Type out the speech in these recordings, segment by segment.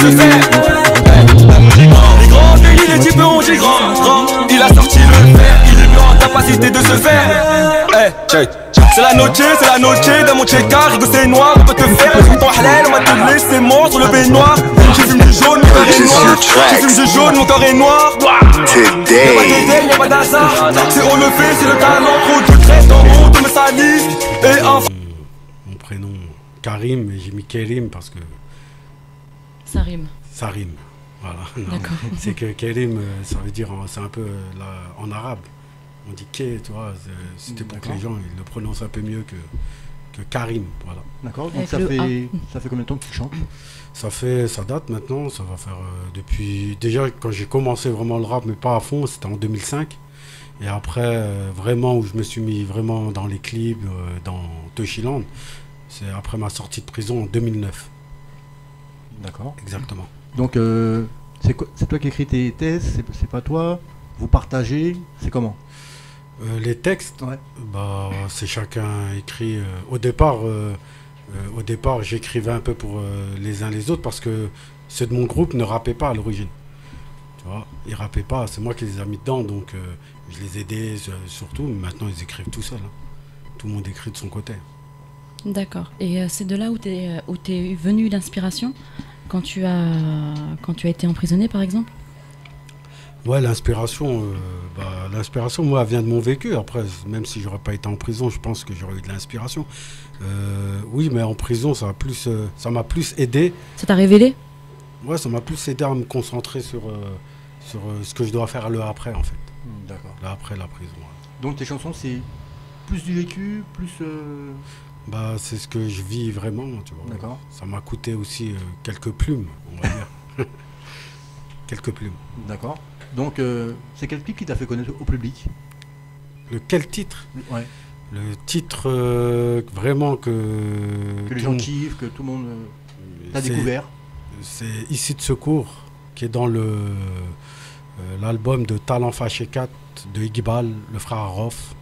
se faire. Les grands pays, les types ont dit grand. Il a sorti le fer, il est mieux en capacité de se faire. Check. C'est la noche dans mon check-car, Rigo c'est noir, on peut te faire le ton halal, on va te laisser mort sur le baignoire. J'ai fume du jaune, mon corps est noir. J'ai fume du jaune, mon corps est noir. Y'a pas d'hasard, c'est on le fait, c'est le talent. Trop de traite en haut de me salir. Et enfin. Mon prénom Karim, et j'ai mis Kerim parce que ça rime. Ça rime, voilà. D'accord. C'est que Kerim, ça veut dire, c'est un peu en arabe. On dit Ké, tu vois, c'était pour que les gens ils le prononcent un peu mieux que Karim, voilà. D'accord, donc ça fait combien de temps que tu chantes? Ça date maintenant, ça va faire depuis... Déjà, quand j'ai commencé vraiment le rap, mais pas à fond, c'était en 2005. Et après, vraiment, où je me suis mis vraiment dans les clips, dans Toshiland, c'est après ma sortie de prison en 2009. D'accord. Exactement. Donc, c'est toi qui écris tes thèses, c'est pas toi? Vous partagez? C'est comment? Les textes, ouais. C'est chacun écrit. Au départ, j'écrivais un peu pour les uns les autres parce que ceux de mon groupe ne rappaient pas à l'origine. Tu vois, ils rappaient pas. C'est moi qui les ai mis dedans, donc je les aidais surtout. Maintenant, ils écrivent tout seuls. Hein. Tout le monde écrit de son côté. D'accord. Et c'est de là où t'es venu l'inspiration quand tu as été emprisonné, par exemple? Ouais, l'inspiration, moi, elle vient de mon vécu. Après, même si j'aurais pas été en prison, je pense que j'aurais eu de l'inspiration. Oui, mais en prison, ça m'a plus aidé. Ça t'a révélé? Ouais, ça m'a plus aidé à me concentrer sur ce que je dois faire le après, en fait. D'accord. Là, après la prison. Ouais. Donc tes chansons, c'est plus du vécu, plus... c'est ce que je vis vraiment, tu vois. D'accord. Ça m'a coûté aussi quelques plumes, on va dire. Quelques plumes. D'accord. Donc, c'est quel clip qui t'a fait connaître au public? Quel titre? Ouais. Le titre vraiment que les gens kiffent, que tout le monde t'a découvert. C'est Ici de Secours, qui est dans l'album de Talent Fâché 4 de Iqbal, le frère Arof.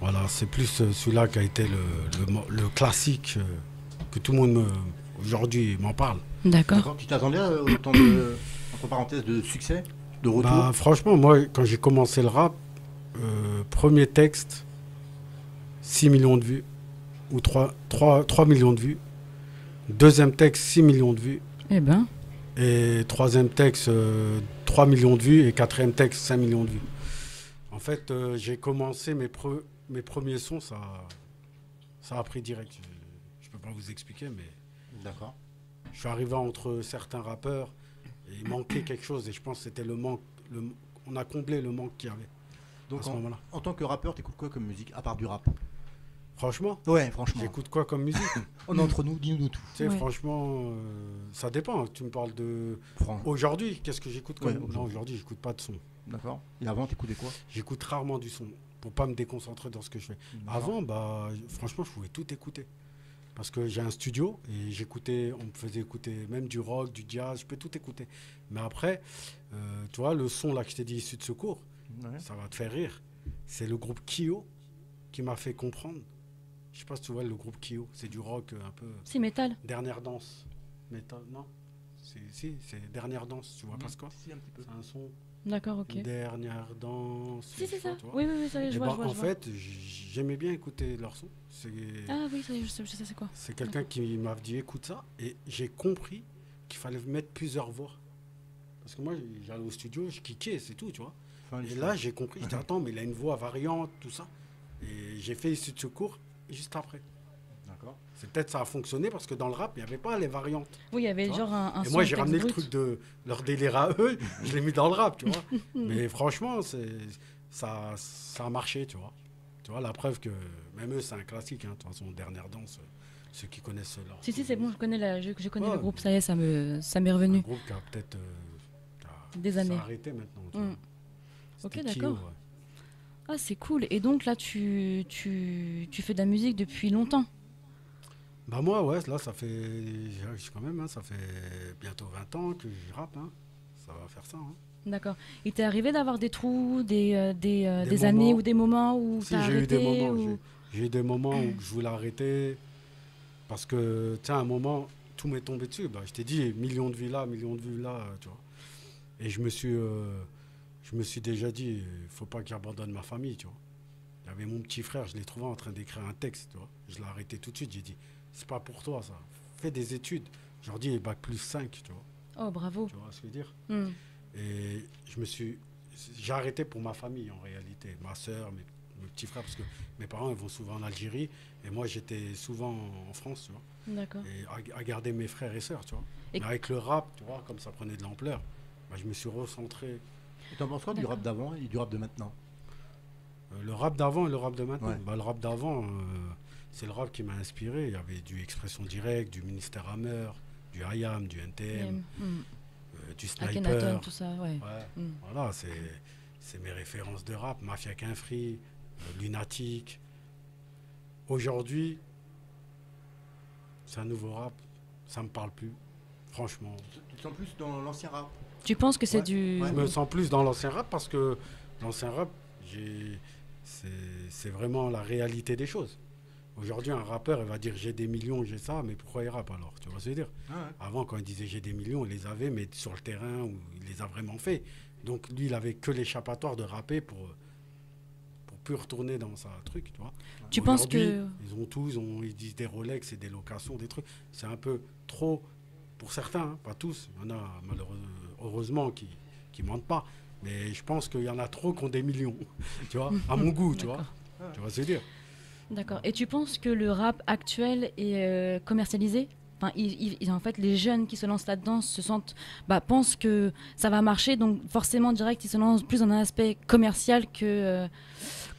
Voilà, c'est plus celui-là qui a été le classique que tout le monde aujourd'hui m'en parle. D'accord. Tu t'attendais à autant de, entre parenthèses, de succès? De retour? Franchement, moi, quand j'ai commencé le rap, premier texte, 6 millions de vues, ou 3 millions de vues. Deuxième texte, 6 millions de vues. Eh ben. Et troisième texte, 3 millions de vues. Et quatrième texte, 5 millions de vues. En fait, j'ai commencé mes premiers sons, ça a pris direct. Je peux pas vous expliquer, mais... D'accord. Je suis arrivé entre certains rappeurs. Et il manquait quelque chose et je pense que c'était le manque. On a comblé le manque qu'il y avait. Donc à ce moment-là. En tant que rappeur, t'écoutes quoi comme musique à part du rap? Franchement? Ouais, franchement. J'écoute quoi comme musique? On est entre nous, dis-nous tout. Tu sais, franchement, ça dépend. Tu me parles de. Aujourd'hui, qu'est-ce que j'écoute comme. Non, aujourd'hui, j'écoute pas de son. D'accord. Et avant, t'écoutais quoi? J'écoute rarement du son pour pas me déconcentrer dans ce que je fais. Avant, franchement, je pouvais tout écouter. Parce que j'ai un studio et on me faisait écouter même du rock, du jazz, je peux tout écouter. Mais après, tu vois, le son là que je t'ai dit, Issu de Secours, ça va te faire rire. C'est le groupe Kyo qui m'a fait comprendre. Je sais pas si tu vois le groupe Kyo, c'est du rock un peu... C'est métal. Dernière danse. Métal, non. C'est Dernière danse, tu vois pas ce quoi? Si, un petit peu. C'est un son... D'accord, ok. Dernière danse. Si, c'est ça. Tu Oui, ça y est, je vois. En fait, j'aimais bien écouter leur son. Ah oui, ça y est, je sais c'est quoi. C'est quelqu'un qui m'a dit écoute ça, et j'ai compris qu'il fallait mettre plusieurs voix. Parce que moi, j'allais au studio, je kickais, c'est tout, tu vois. Et là, j'ai compris, je dis attends, mais il a une voix variante, tout ça. Et j'ai fait Issu de Secours juste après. D'accord. C'est peut-être ça a fonctionné parce que dans le rap, il n'y avait pas les variantes. Oui, il y avait genre un et son. Moi, j'ai ramené le truc de leur délire à eux, je l'ai mis dans le rap, tu vois. Mais franchement, ça a marché, tu vois. Tu vois, la preuve que même eux, c'est un classique. Hein. De toute façon, Dernière danse, ceux qui connaissent leur... Si, c'est bon, je connais le groupe, ça y est, ça m'est revenu. Un groupe qui a peut-être des années. Ça a arrêté maintenant. Tu vois. Ok, d'accord. Ah, c'est cool. Et donc là, tu fais de la musique depuis longtemps? Bah moi, ouais, là, ça fait quand même, hein, ça fait bientôt 20 ans que je rappe. Hein. Ça va faire ça. Hein. D'accord. Il t'est arrivé d'avoir des trous, des années ou des moments où si, t'as arrêté? J'ai eu des moments où je voulais arrêter parce que, tu sais, à un moment, tout m'est tombé dessus. Bah, je t'ai dit, millions de vues là, tu vois. Et je me suis déjà dit, il faut pas que j'abandonne ma famille, tu vois. Il y avait mon petit frère, je l'ai trouvé en train d'écrire un texte, tu vois. Je l'ai arrêté tout de suite, j'ai dit, c'est pas pour toi ça. Fais des études. Je leur dis, bac plus 5, tu vois. Oh, bravo. Tu vois ce que je veux dire? Hmm. Et j'ai arrêté pour ma famille en réalité, ma soeur, mes petits frères, parce que mes parents ils vont souvent en Algérie et moi j'étais souvent en France, tu vois, D'accord. et à garder mes frères et sœurs, tu vois. Et- Mais avec le rap, tu vois, comme ça prenait de l'ampleur, bah, je me suis recentré. Et t'en penses quoi du D'accord. rap d'avant et du rap de maintenant? Le rap d'avant et le rap de maintenant. Ouais. Bah, le rap d'avant, c'est le rap qui m'a inspiré. Il y avait du Expression Directe, du Ministère Hammer, du IAM, du NTM, du Akhenaton, Sniper. tout ça, ouais. Ouais. Hmm. Voilà, c'est mes références de rap. Mafia Quinfri, Lunatic. Aujourd'hui, c'est un nouveau rap. Ça me parle plus, franchement. Tu te sens plus dans l'ancien rap? Tu penses que c'est Ouais. du... Ouais. Je me sens plus dans l'ancien rap parce que l'ancien rap, c'est vraiment la réalité des choses. Aujourd'hui, un rappeur, il va dire j'ai des millions, j'ai ça, mais pourquoi il rappe alors? Tu vois ce que je veux dire? Ah ouais. Avant, quand il disait j'ai des millions, il les avait, mais sur le terrain, où il les a vraiment fait. Donc lui, il avait que l'échappatoire de rapper pour plus retourner dans sa truc, tu vois. Tu penses Aujourd'hui, que... ils ont tous, ils disent des Rolex et des locations, des trucs. C'est un peu trop pour certains, hein, pas tous. Il y en a heureusement qui mentent pas. Mais je pense qu'il y en a trop qui ont des millions, tu vois, à mon goût, tu vois. D'accord. Tu vois ce que je veux dire? D'accord. Et tu penses que le rap actuel est commercialisé? Enfin, en fait, les jeunes qui se lancent là-dedans pensent que ça va marcher, donc forcément, direct, ils se lancent plus dans un aspect commercial que,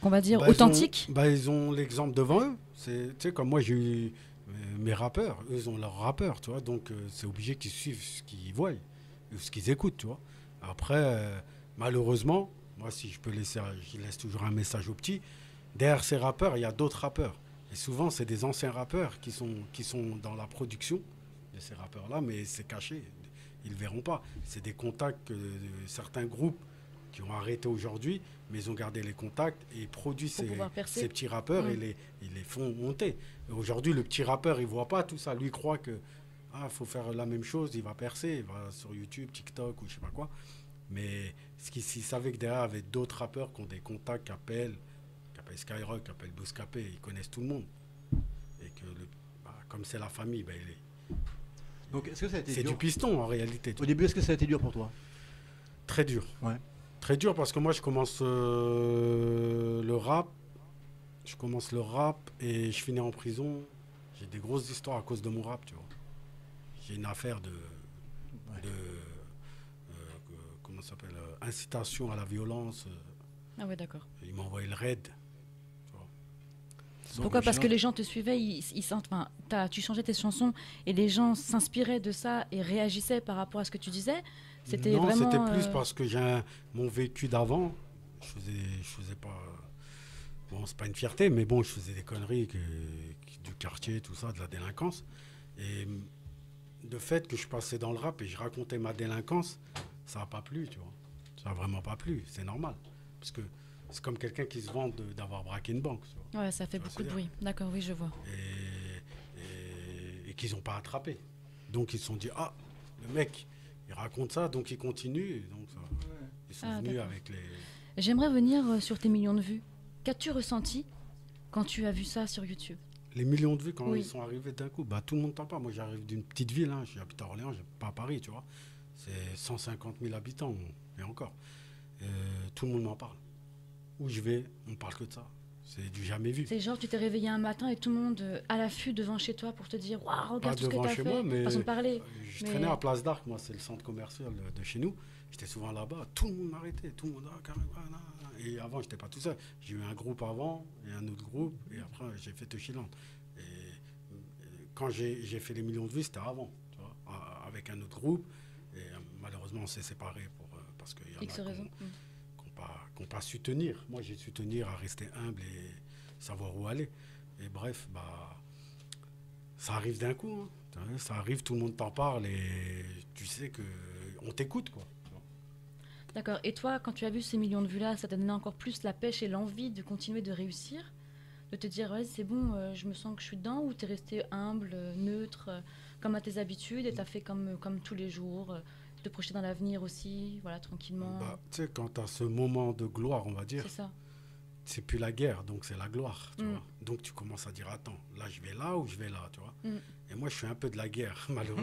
qu'on va dire, Bah, authentique. ils ont l'exemple devant eux. Tu sais, comme moi, j'ai eu mes rappeurs. Eux, ils ont leurs rappeurs, tu vois. Donc, c'est obligé qu'ils suivent ce qu'ils voient ou ce qu'ils écoutent, tu vois. Après, malheureusement, moi, si je peux laisser, je laisse toujours un message aux petits. Derrière ces rappeurs, il y a d'autres rappeurs. Et souvent, c'est des anciens rappeurs qui sont dans la production de ces rappeurs-là, mais c'est caché. Ils ne le verront pas. C'est des contacts de certains groupes qui ont arrêté aujourd'hui, mais ils ont gardé les contacts et ils produisent Pour pouvoir percer. ces petits rappeurs et ils les font monter. Et aujourd'hui, le petit rappeur, il ne voit pas tout ça. Lui, il croit que faut faire la même chose, il va percer, il va sur YouTube, TikTok ou je ne sais pas quoi. Mais s'il savait que derrière, il y avait d'autres rappeurs qui ont des contacts, qui appellent Skyrock, qui appellent Bouscapé, ils connaissent tout le monde. Et que, comme c'est la famille, Donc, est-ce que ça a été c'est dur du piston en réalité. Au début, est-ce que ça a été dur pour toi? Très dur. Ouais. Très dur parce que moi, je commence le rap. Je commence le rap et je finis en prison. J'ai des grosses histoires à cause de mon rap, tu vois. J'ai une affaire de comment ça s'appelle, incitation à la violence. Ah ouais, d'accord. Il m'a envoyé le raid. Pourquoi? Parce que les gens te suivaient, ils sentent, enfin, tu changeais tes chansons et les gens s'inspiraient de ça et réagissaient par rapport à ce que tu disais. C'était Non, vraiment. c'était plus parce que j'ai mon vécu d'avant. Je faisais pas. Bon, c'est pas une fierté, mais bon, je faisais des conneries du quartier, tout ça, de la délinquance. Et le fait que je passais dans le rap et je racontais ma délinquance, ça n'a pas plu, tu vois. Ça n'a vraiment pas plu, c'est normal. Parce que c'est comme quelqu'un qui se vante d'avoir braqué une banque. Tu vois. Ouais, ça fait beaucoup de bruit. D'accord, oui, je vois. Et qu'ils n'ont pas attrapé. Donc ils se sont dit, le mec, il raconte ça, donc il continue. Et donc ils sont venus d'accord. avec les... J'aimerais revenir sur tes millions de vues. Qu'as-tu ressenti quand tu as vu ça sur YouTube? Les millions de vues, quand Oui. ils sont arrivés d'un coup, tout le monde t'en parle. Moi, j'arrive d'une petite ville, j'habite à Orléans, pas à Paris, tu vois. C'est 150 000 habitants, et encore. Tout le monde m'en parle. Où je vais, on parle que de ça. C'est du jamais vu. C'est genre, tu t'es réveillé un matin et tout le monde à l'affût devant chez toi pour te dire waouh, regarde Pas tout ce que devant tu as chez fait. moi, mais Façon de parler. je Mais- traînais à Place d'Arc, moi, c'est le centre commercial de chez nous. J'étais souvent là-bas, tout le monde m'arrêtait, tout le monde, carrément, et avant, j'étais pas tout seul. J'ai eu un groupe avant, et un autre groupe, et après, j'ai fait Touchilante. Et quand j'ai fait les millions de vues, c'était avant, tu vois, avec un autre groupe, et malheureusement, on s'est séparés parce qu'il y en X a raison. qui n'ont pas su tenir. Moi, j'ai su tenir à rester humble et savoir où aller. Et bref, ça arrive d'un coup. Hein. Ça arrive, tout le monde t'en parle et tu sais qu'on t'écoute, quoi. D'accord. Et toi, quand tu as vu ces millions de vues-là, ça t'a donné encore plus la pêche et l'envie de continuer de réussir? de te dire, ouais, c'est bon, je me sens que je suis dedans, ou t'es resté humble, neutre, comme à tes habitudes, et t'as fait comme tous les jours, te projeter dans l'avenir aussi, voilà, tranquillement. Bah, tu sais, quand tu as ce moment de gloire, on va dire, C'est ça. c'est plus la guerre, donc c'est la gloire, tu Mm. vois. Donc tu commences à dire, attends, là je vais là ou je vais là, tu vois. Mm. Et moi je suis un peu de la guerre, malheureusement.